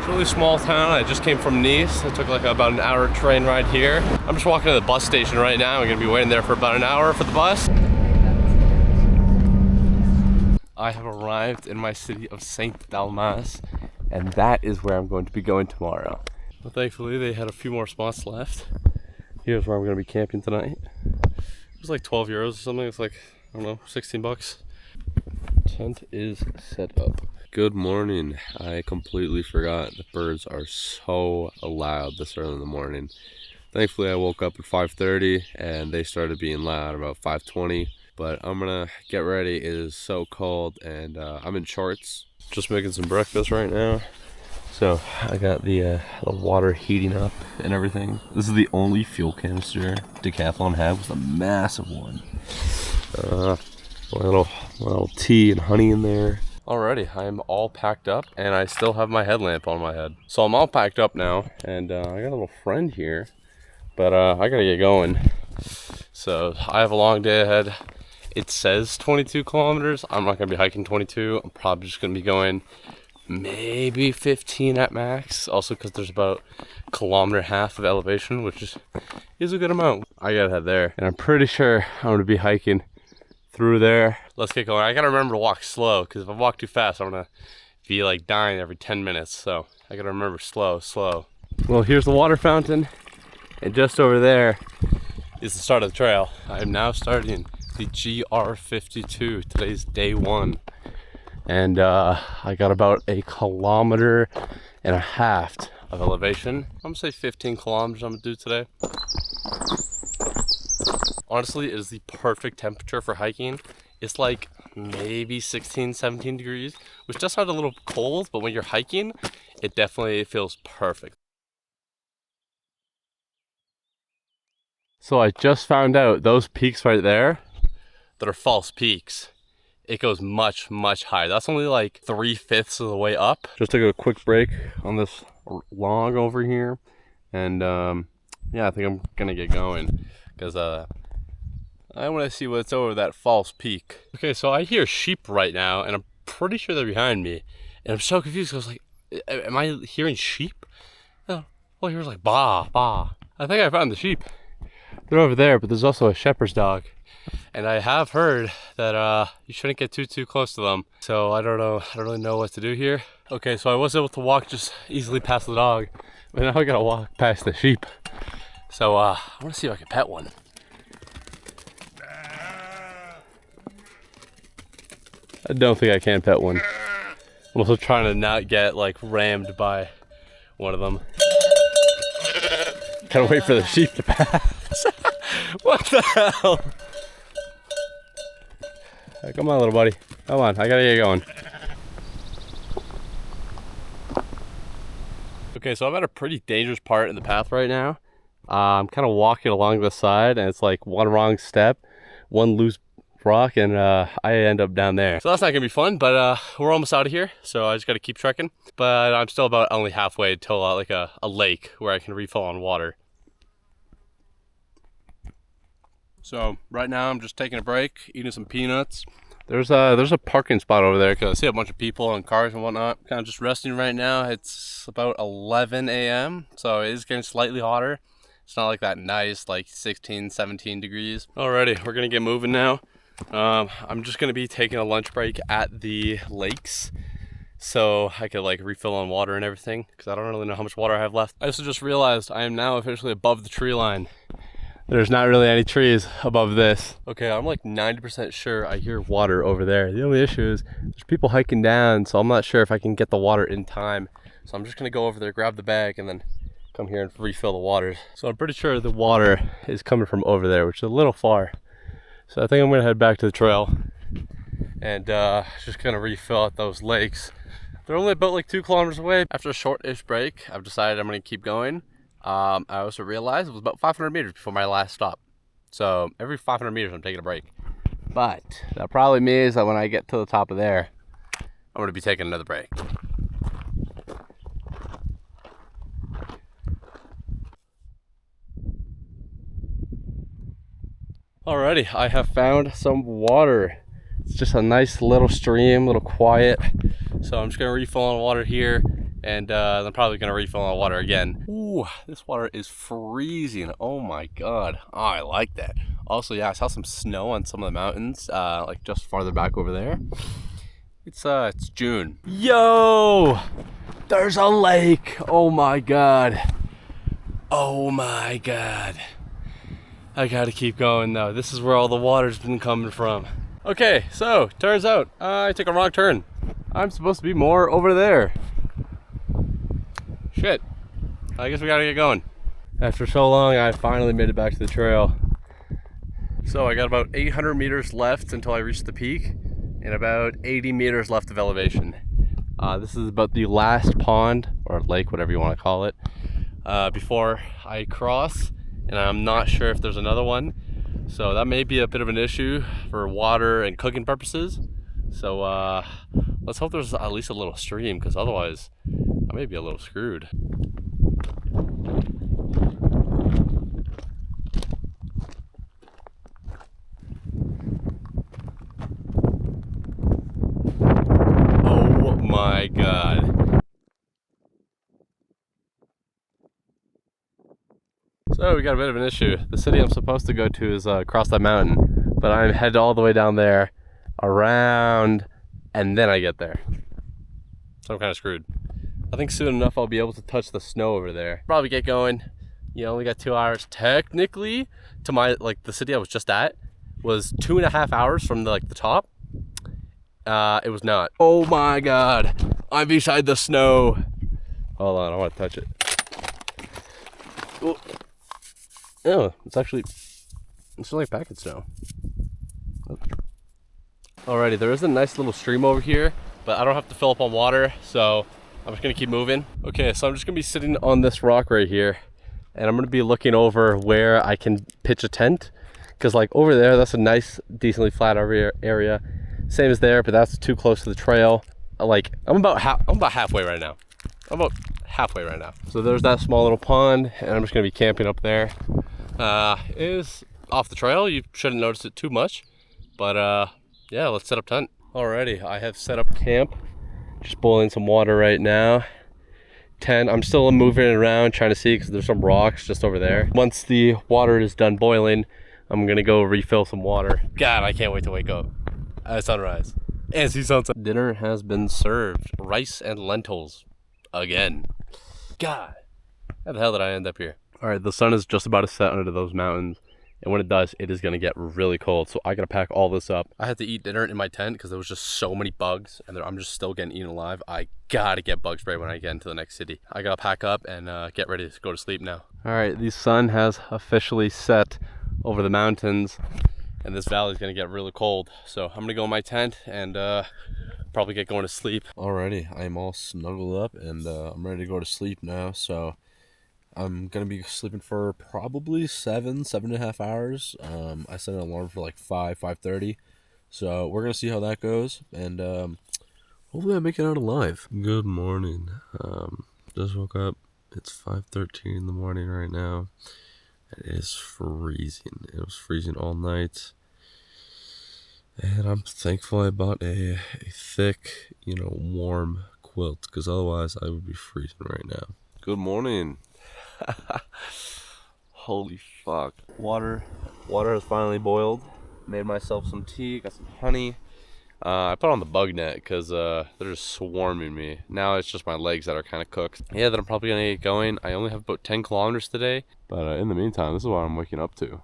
It's a really small town. I just came from Nice. I took like about an hour train ride here. I'm just walking to the bus station right now. I'm gonna be waiting there for about an hour for the bus. I have arrived in my city of Saint Dalmas, and that is where I'm going to be going tomorrow. Well, thankfully they had a few more spots left. Here's where I'm gonna be camping tonight. It was like 12 euros or something. It's like, I don't know, 16 bucks. Tent is set up. Good morning. I completely forgot the birds are so loud this early in the morning. Thankfully I woke up at 5:30 and they started being loud about 5:20. But I'm gonna get ready. It is so cold and I'm in shorts. Just making some breakfast right now. So I got the water heating up and everything. This is the only fuel canister Decathlon had, was a massive one. My little tea and honey in there. Alrighty, I'm all packed up and I still have my headlamp on my head. So I'm all packed up now and I got a little friend here, but I gotta get going. So I have a long day ahead. It says 22 kilometers. I'm not gonna be hiking 22. I'm probably just gonna be going maybe 15 at max. Also because there's about a kilometer and a half of elevation, which is a good amount. I gotta head there. And I'm pretty sure I'm gonna be hiking through there. Let's get going. I gotta remember to walk slow because if I walk too fast, I'm gonna be like dying every 10 minutes. So I gotta remember slow. Well, here's the water fountain. And just over there is the start of the trail. I am now starting the GR52. Today's day 1. And I got about a kilometer and a half of elevation. I'm gonna say 15 kilometers I'm gonna do today. Honestly, it is the perfect temperature for hiking. It's like maybe 16, 17 degrees, which does sound a little cold, but when you're hiking, it definitely feels perfect. So I just found out those peaks right there that are false peaks. It goes much, much higher. That's only like 3/5 of the way up. Just took a quick break on this log over here. And yeah, I think I'm gonna get going because I want to see what's over that false peak. Okay, so I hear sheep right now and I'm pretty sure they're behind me. And I'm so confused. I was like, am I hearing sheep? Oh, well, here's like bah, bah. I think I found the sheep. They're over there, but there's also a shepherd's dog. And I have heard that you shouldn't get too close to them. So I don't know, I don't really know what to do here. Okay, so I was able to walk just easily past the dog, but now I gotta walk past the sheep. So I wanna see if I can pet one. I don't think I can pet one. I'm also trying to not get like rammed by one of them. Gotta wait for the sheep to pass. What the hell? Come on, little buddy. Come on, I gotta get going. Okay, so I'm at a pretty dangerous part in the path right now. I'm kind of walking along the side and it's like one wrong step, one loose rock, and I end up down there. So that's not gonna be fun, but we're almost out of here, so I just gotta keep trekking. But I'm still about only halfway till like a lake where I can refill on water. So right now I'm just taking a break, eating some peanuts. There's a parking spot over there because I see a bunch of people and cars and whatnot. Kind of just resting right now. It's about 11 a.m. so it is getting slightly hotter. It's not like that nice like 16, 17 degrees. Alrighty, we're gonna get moving now. I'm just gonna be taking a lunch break at the lakes so I could like refill on water and everything because I don't really know how much water I have left. I also just realized I am now officially above the tree line. There's not really any trees above this. Okay, I'm like 90% sure I hear water over there. The only issue is there's people hiking down, so I'm not sure if I can get the water in time. So I'm just gonna go over there, grab the bag, and then come here and refill the waters. So I'm pretty sure the water is coming from over there, which is a little far. So I think I'm gonna head back to the trail and just gonna refill at those lakes. They're only about like 2 kilometers away. After a short-ish break, I've decided I'm gonna keep going. I also realized it was about 500 meters before my last stop. So every 500 meters I'm taking a break. But that probably means that when I get to the top of there, I'm gonna be taking another break. Alrighty, I have found some water. It's just a nice little stream, little quiet. So I'm just gonna refill on water here and I'm probably gonna refill my water again. Ooh, this water is freezing. Oh my god. Oh, I like that. Also, yeah, I saw some snow on some of the mountains, like just farther back over there. It's June. Yo, there's a lake. Oh my god. Oh my god. I gotta keep going though. This is where all the water's been coming from. Okay, so turns out I took a wrong turn. I'm supposed to be more over there. Shit. I guess we gotta get going. After so long, I finally made it back to the trail. So I got about 800 meters left until I reach the peak, and about 80 meters left of elevation. This is about the last pond, or lake, whatever you want to call it, before I cross, and I'm not sure if there's another one. So that may be a bit of an issue for water and cooking purposes. So let's hope there's at least a little stream, because otherwise I may be a little screwed. Oh my god. So we got a bit of an issue. The city I'm supposed to go to is across that mountain, but I'm headed all the way down there, around, and then I get there. So I'm kind of screwed. I think soon enough I'll be able to touch the snow over there. Probably get going. You only got 2 hours technically to my, like, the city I was just at was 2.5 hours from the top. It was not. Oh my god, I'm beside the snow. Hold on, I want to touch it. Oh, it's like packet snow. Alrighty, there is a nice little stream over here, but I don't have to fill up on water, so I'm just gonna keep moving. Okay, so I'm just gonna be sitting on this rock right here, and I'm gonna be looking over where I can pitch a tent, because like over there, that's a nice, decently flat area. Same as there, but that's too close to the trail. Like I'm about halfway right now. So there's that small little pond, and I'm just gonna be camping up there. It is off the trail. You shouldn't notice it too much, but yeah, let's set up tent. Alrighty, I have set up camp. Just boiling some water right now. Tent, I'm still moving it around, trying to see, because there's some rocks just over there. Once the water is done boiling, I'm gonna go refill some water. God, I can't wait to wake up at sunrise and see sunset. Dinner has been served. Rice and lentils again. God, how the hell did I end up here? All right, the sun is just about to set under those mountains, and when it does, it is gonna get really cold. So I gotta pack all this up. I had to eat dinner in my tent because there was just so many bugs, and I'm just still getting eaten alive. I gotta get bug spray when I get into the next city. I gotta pack up and get ready to go to sleep now. All right, the sun has officially set over the mountains, and this valley is gonna get really cold. So I'm gonna go in my tent and probably get going to sleep. Alrighty, I am all snuggled up, and I'm ready to go to sleep now. So I'm gonna be sleeping for probably 7.5 hours. I set an alarm for like 5:30. So we're gonna see how that goes, and hopefully I make it out alive. Good morning. Just woke up. It's 5:13 in the morning right now. It is freezing. It was freezing all night. And I'm thankful I bought a thick, warm quilt, because otherwise I would be freezing right now. Good morning. Holy fuck. Water has finally boiled. Made myself some tea, got some honey. I put on the bug net because they're just swarming me. Now it's just my legs that are kind of cooked. Yeah, then I'm probably gonna get going. I only have about 10 kilometers today, but in the meantime, this is what I'm waking up to.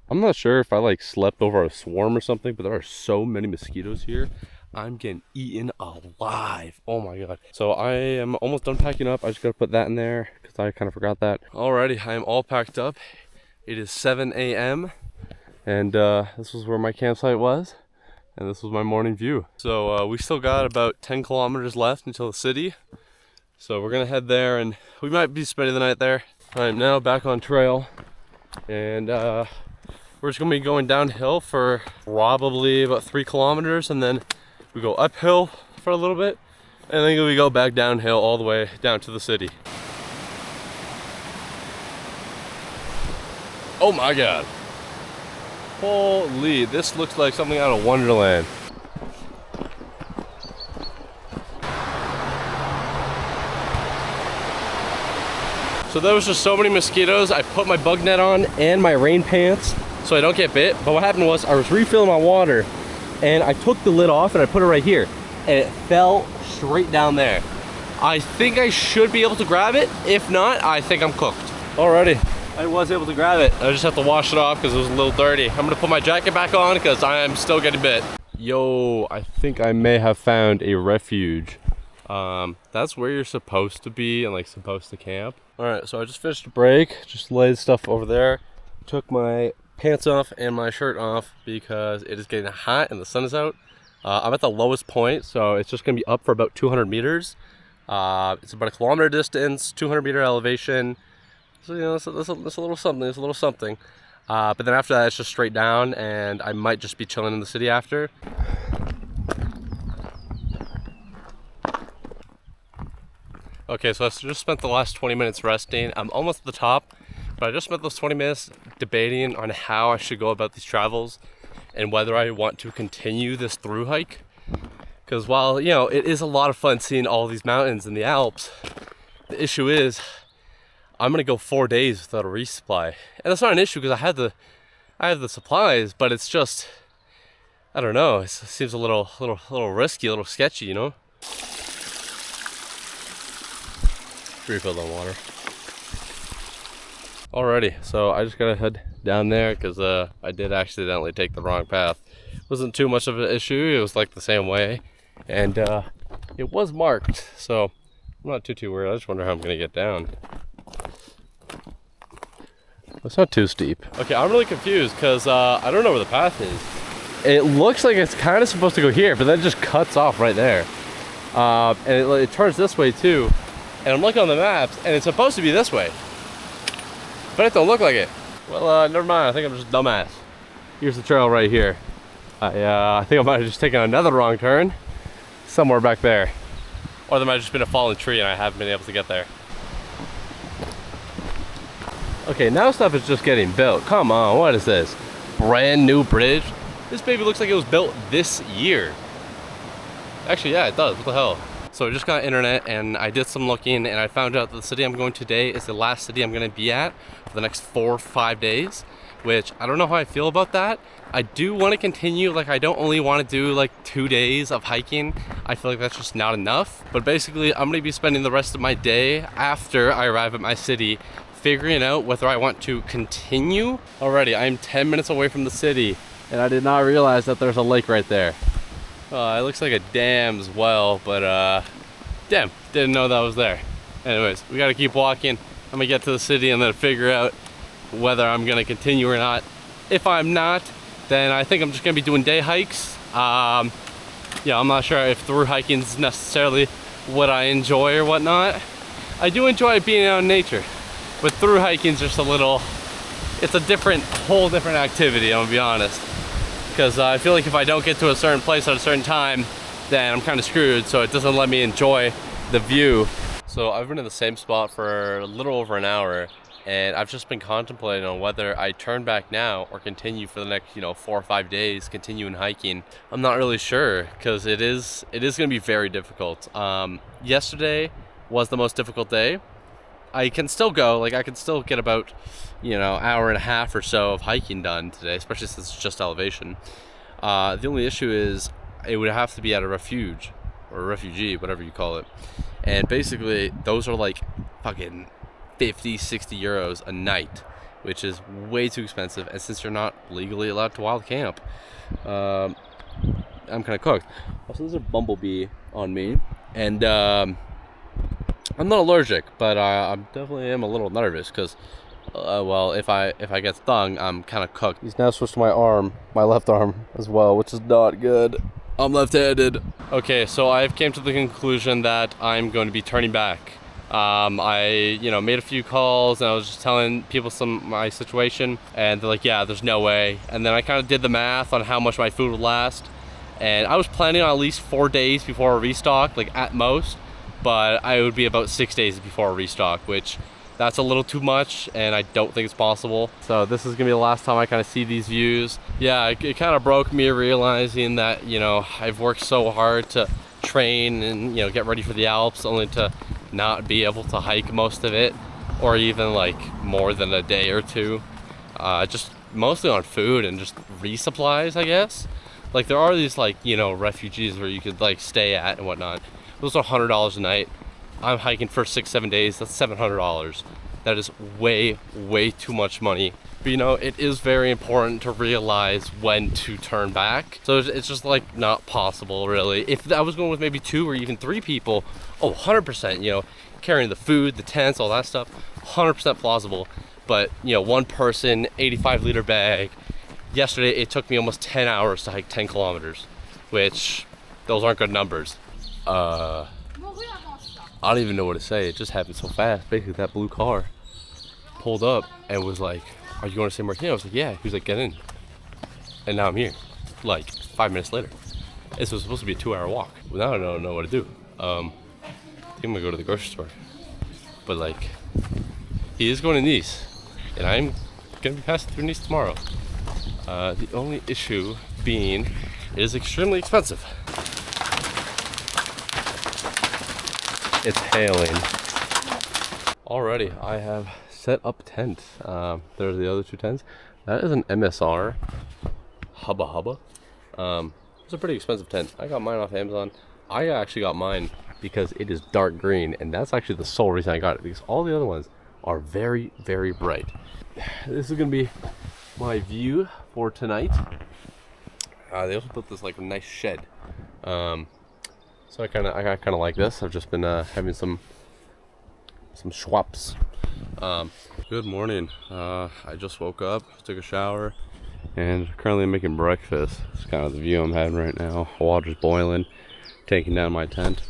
I'm not sure if I slept over a swarm or something, but there are so many mosquitoes here. I'm getting eaten alive. Oh my god. So I am almost done packing up. I just gotta put that in there because I kind of forgot that. Alrighty, I am all packed up. It is 7 a.m. and this was where my campsite was, and this was my morning view. So we still got about 10 kilometers left until the city. So we're gonna head there, and we might be spending the night there. I'm now back on trail, and we're just gonna be going downhill for probably about 3 kilometers, and then we go uphill for a little bit, and then we go back downhill all the way down to the city. Oh my god. Holy, this looks like something out of Wonderland. So there was just so many mosquitoes. I put my bug net on and my rain pants so I don't get bit. But what happened was I was refilling my water and I took the lid off and I put it right here and it fell straight down there. I think I should be able to grab it. If not, I think I'm cooked. Alrighty, I was able to grab it. I just have to wash it off because it was a little dirty. I'm gonna put my jacket back on because I am still getting bit. Yo, I think I may have found a refuge. That's where you're supposed to be and like supposed to camp. All right, so I just finished a break, just laid stuff over there, took my pants off and my shirt off because it is getting hot and the sun is out. I'm at the lowest point, so it's just gonna be up for about 200 meters. It's about a kilometer distance, 200-meter elevation. So you know, it's a little something. It's a little something. But then after that, it's just straight down, and I might just be chilling in the city after. Okay, so I just spent the last 20 minutes resting. I'm almost at the top, but I just spent those 20 minutes debating on how I should go about these travels and whether I want to continue this through hike. Because while, you know, it is a lot of fun seeing all these mountains in the Alps, the issue is I'm gonna go 4 days without a resupply. And that's not an issue because I have the supplies, but it's just, I don't know, it seems a little risky, a little sketchy, you know? Refill on water. Alrighty, so I just gotta head down there because I did accidentally take the wrong path. It wasn't too much of an issue, it was like the same way. And it was marked, so I'm not too worried. I just wonder how I'm gonna get down. It's not too steep. Okay, I'm really confused because I don't know where the path is. It looks like it's kind of supposed to go here, but then it just cuts off right there. And it turns this way too. And I'm looking on the maps, and it's supposed to be this way. But it don't look like it. Well, never mind. I think I'm just a dumbass. Here's the trail right here. I think I might have just taken another wrong turn somewhere back there. Or there might have just been a fallen tree and I haven't been able to get there. Okay, now stuff is just getting built. Come on, what is this? Brand new bridge? This baby looks like it was built this year. Actually, yeah, it does. What the hell? So I just got internet and I did some looking and I found out that the city I'm going today is the last city I'm going to be at for the next 4 or 5 days, which I don't know how I feel about that. I do want to continue, like I don't only want to do like 2 days of hiking. I feel like that's just not enough. But basically I'm going to be spending the rest of my day after I arrive at my city figuring out whether I want to continue. Already, I'm 10 minutes away from the city and I did not realize that there's a lake right there. It looks like a dam as well, but damn, didn't know that was there. Anyways, we gotta keep walking. I'm gonna get to the city and then figure out whether I'm gonna continue or not. If I'm not, then I think I'm just gonna be doing day hikes. Yeah, I'm not sure if through hiking is necessarily what I enjoy or whatnot. I do enjoy being out in nature, but through hiking is just it's a whole different activity, I'm gonna be honest. Because I feel like if I don't get to a certain place at a certain time, then I'm kind of screwed, so it doesn't let me enjoy the view. So I've been in the same spot for a little over an hour, and I've just been contemplating on whether I turn back now or continue for the next, 4 or 5 days, continuing hiking. I'm not really sure, because it is gonna be very difficult. Yesterday was the most difficult day. I can still go, I can still get about, hour and a half or so of hiking done today, especially since it's just elevation. The only issue is it would have to be at a refuge or a refugee, whatever you call it. And basically those are like fucking 50, 60 euros a night, which is way too expensive. And since you're not legally allowed to wild camp, I'm kind of cooked. Also, there's a bumblebee on me, and I'm not allergic, but I definitely am a little nervous because, well, if I get stung, I'm kind of cooked. He's now switched to my arm, my left arm as well, which is not good. I'm left-handed. Okay, so I've came to the conclusion that I'm going to be turning back. I made a few calls and I was just telling people my situation, and they're like, yeah, there's no way. And then I kind of did the math on how much my food would last, and I was planning on at least 4 days before a restock, at most. But I would be about 6 days before a restock, which that's a little too much and I don't think it's possible. So this is gonna be the last time I kind of see these views. Yeah, it kind of broke me realizing that, I've worked so hard to train and, get ready for the Alps only to not be able to hike most of it. or even like more than a day or two. Just mostly on food and just resupplies, I guess. Like there are these like, you know, refugees where you could like stay at and whatnot. Those are $100 a night. I'm hiking for 6-7 days. That's $700. That is way too much money. But you know, it is very important to realize when to turn back. So it's just like not possible really. If I was going with maybe 2 or even 3 people, oh, 100%, you know, carrying the food, the tents, all that stuff, 100% plausible. But you know, one person, 85-liter bag. Yesterday it took me almost 10 hours to hike 10 kilometers, which those aren't good numbers. I don't even know what to say. It just happened so fast. Basically, that blue car pulled up and was like, "Are you going to San Martin?" I was like, "Yeah." He was like, "Get in." And now I'm here. Like 5 minutes later. This was supposed to be a 2-hour walk. Well, now I don't know what to do. I think I'm gonna go to the grocery store. But like, he is going to Nice, and I'm gonna be passing through Nice tomorrow. The only issue being, it is extremely expensive. It's hailing. Alriady, I have set up tent. There's the other 2 tents. That is an MSR Hubba Hubba. It's a pretty expensive tent. I got mine off Amazon. I actually got mine because it is dark green, and that's actually the sole reason I got it, because all the other ones are very bright. This is gonna be my view for tonight. They also built this like nice shed. So I kind of like this. I've just been having some schwaps. Good morning. I just woke up, took a shower, and currently making breakfast. It's kind of the view I'm having right now. Water's boiling, taking down my tent.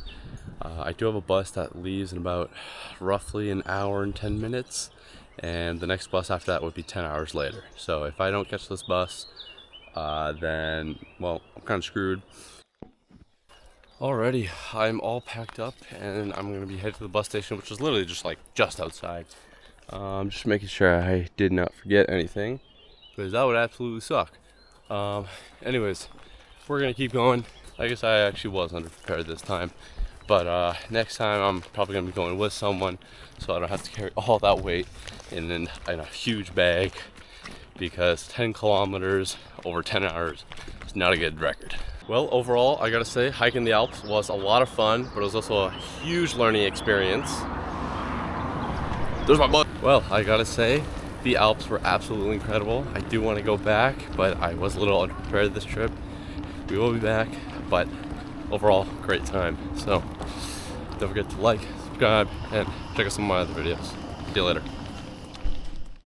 I do have a bus that leaves in about roughly an hour and 10 minutes, and the next bus after that would be 10 hours later. So if I don't catch this bus, then, well, I'm kind of screwed. Alrighty, I'm all packed up and I'm gonna be headed to the bus station, which is literally just outside. Just making sure I did not forget anything, because that would absolutely suck. Anyways, we're gonna keep going. I guess I actually was underprepared this time, but next time I'm probably gonna be going with someone, so I don't have to carry all that weight in a huge bag, because 10 kilometers over 10 hours is not a good record. Well, overall, I gotta say, hiking the Alps was a lot of fun, but it was also a huge learning experience. There's my butt. Well, I gotta say, the Alps were absolutely incredible. I do want to go back, but I was a little unprepared this trip. We will be back, but overall, great time. So, don't forget to like, subscribe, and check out some of my other videos. See you later.